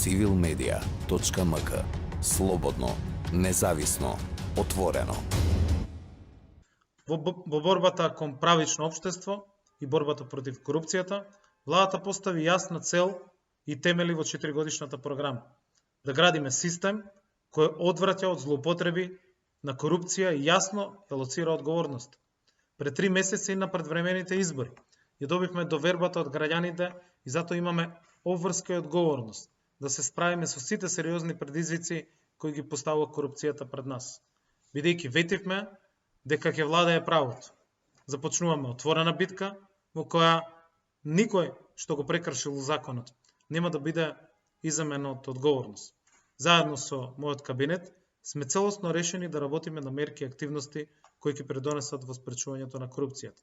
civilmedia.mk. Слободно, независно, отворено. Во борбата кон правично општество и борбата против корупцијата, владата постави јасна цел и темели во 4-годишната програма. Да градиме систем кој одвраќа од злоупотреби на корупција и јасно ја лоцира одговорност. Пред 3 месеци на предвремените избори ја добивме довербата од граѓаните и затоа имаме обврска и одговорност да се справиме со сите сериозни предизвици кои ги поставува корупцијата пред нас. Бидејќи ветивме дека ќе владее правото. Започнуваме отворена битка во која никој што го прекршил законот нема да биде иземен од одговорност. Заедно со мојот кабинет сме целосно решени да работиме на мерки и активности кои ќе придонесат во спречувањето на корупцијата.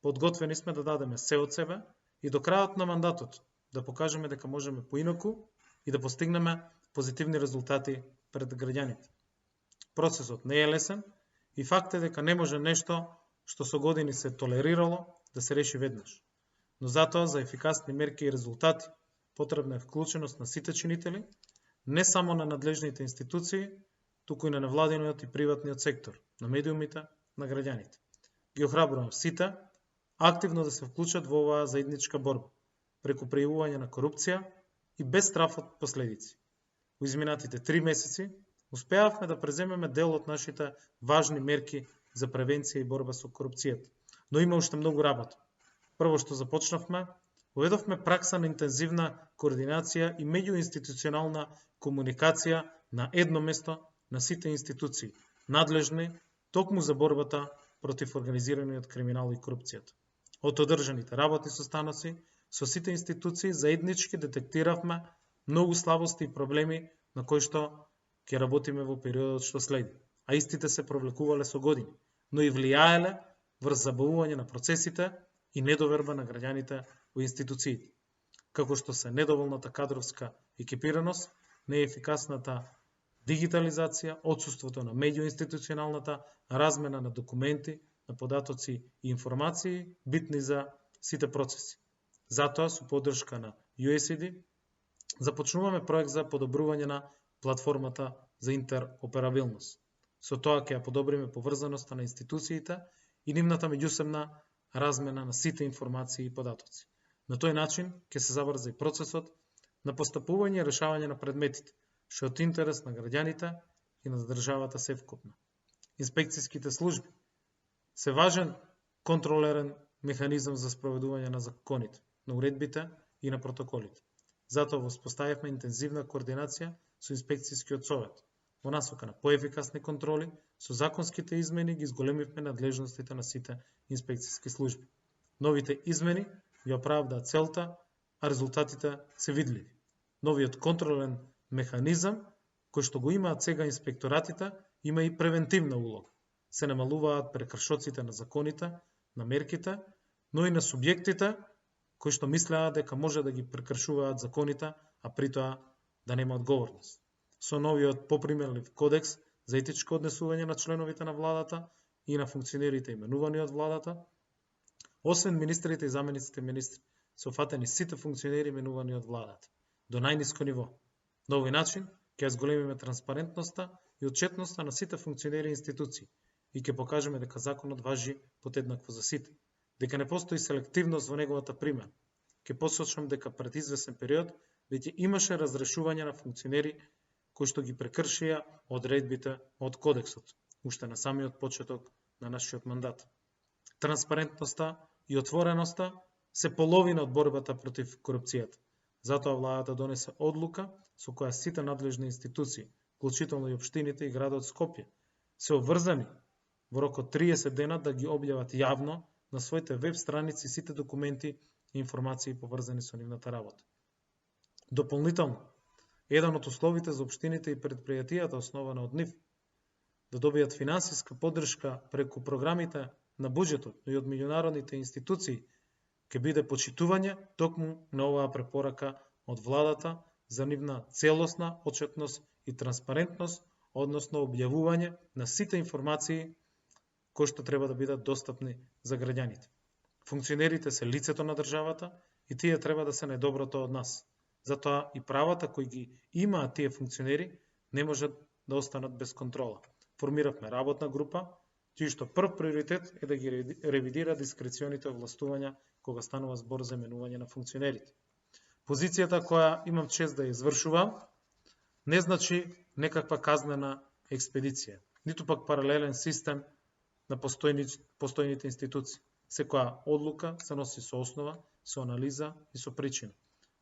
Подготвени сме да дадеме се од себе и до крајот на мандатот да покажеме дека можеме поинаку и да постигнеме позитивни резултати пред граѓаните. Процесот не е лесен и факт е дека не може нешто што со години се толерирало да се реши веднаш. Но затоа за ефикасни мерки и резултати потребна е вклученост на сите чинители, не само на надлежните институции, туку и на невладиниот и приватниот сектор, на медиумите, на граѓаните. Ги охрабрувам сите активно да се вклучат во оваа заедничка борба, преку прејавување на корупција и без страф од последици. Во изминатите 3 месеци успеавме да преземеме дел од нашите важни мерки за превенција и борба со корупцијата, но има уште многу работа. Прво што започнавме, уведовме пракса на интензивна координација и меѓуинституционална комуникација на едно место на сите институции, надлежни токму за борбата против организираниот криминал и корупцијата. Од одржаните работни состаноци со сите институции заеднички детектиравме многу слабости и проблеми на кои што ќе работиме во периодот што следи, а истите се провлекувале со години, но и влијаеле врз забавување на процесите и недоверба на граѓаните во институциите, како што се недоволната кадровска екипираност, неефикасната дигитализација, отсуството на меѓуинституционалната размена на документи, на податоци и информации битни за сите процеси. Затоа, со поддршка на USAID, започнуваме проект за подобрување на платформата за интероперабилност. Со тоа ќе ја подобриме поврзаноста на институциите и нивната меѓусебна размена на сите информации и податоци. На тој начин ќе се забрза и процесот на постапување и решавање на предметите, што е од интерес на граѓаните и на државата севкупно. Инспекцијските служби се важен контролерен механизам за спроведување на законите, на уредбите и на протоколите. Затоа воспоставивме интензивна координација со инспекцијскиот совет. Во насока на поефикасни контроли, со законските измени ги изголемивме надлежностите на сите инспекцијски служби. Новите измени ја оправдаа целта, а резултатите се видливи. Новиот контролен механизам, кој што го имаат сега инспекторатите, има и превентивна улога. Се намалуваат прекршоците на законите, на мерките, но и на субјектите кои што мислеа дека може да ги прекршуваат законите, а при тоа да нема одговорност. Со новиот попримерлив кодекс за етичко однесување на членовите на владата и на функционерите именувани од владата, освен министрите и замениците министри, се фатени сите функционери именувани од владата, до најниско ниво. На овој начин ќе зголемиме транспарентноста и отчетноста на сите функционери и институции и ќе покажеме дека законот важи подеднакво за сите, дека не постои селективност во неговата примена. Ќе посочам дека пред извесен период веќе имаше разрешување на функционери кои што ги прекршија одредбите од кодексот, уште на самиот почеток на нашиот мандат. Транспарентноста и отвореноста се половина од борбата против корупцијата. Затоа владата донесе одлука со која сите надлежни институции, вклучително и општините и градот Скопје, се обврзани во рок од 30 дена да ги објават јавно на своите веб страници сите документи и информации поврзани со нивната работа. Дополнително, еден од условите за општините и предпријатијата основана од нив да добијат финансиска поддршка преку програмите на буџетот, но и од меѓународните институции, ќе биде почитување токму на оваа препорака од владата за нивна целосна отчетност и транспарентност, односно објавување на сите информации кои што треба да бидат достапни за граѓаните. Функционерите се лицето на државата и тие треба да се најдоброто од нас. Затоа и правата кои ги имаат тие функционери не можат да останат без контрола. Формиравме работна група, чиј што прв приоритет е да ги ревидира дискреционите овластувања кога станува збор за именување на функционерите. Позицијата која имам чест да ја извршувам не значи некаква казнена експедиција, ниту пак паралелен систем на постојните институции. Секоја одлука се носи со основа, со анализа и со причина.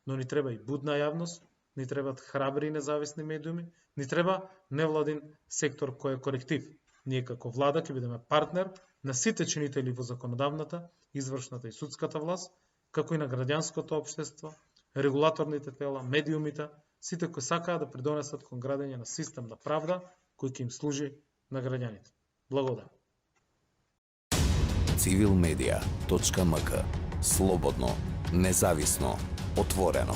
Но ни треба и будна јавност, ни требаат храбри и независни медиуми, ни треба невладин сектор кој е коректив. Ние како влада ќе бидеме партнер на сите чинители во законодавната, извршната и судската власт, како и на граѓанското општество, регулаторните тела, медиумите, сите кои сакаат да придонесат кон градење на систем на правда кој ќе им служи на граѓаните. Благодарам. civilmedia.mk. Слободно, независно, отворено.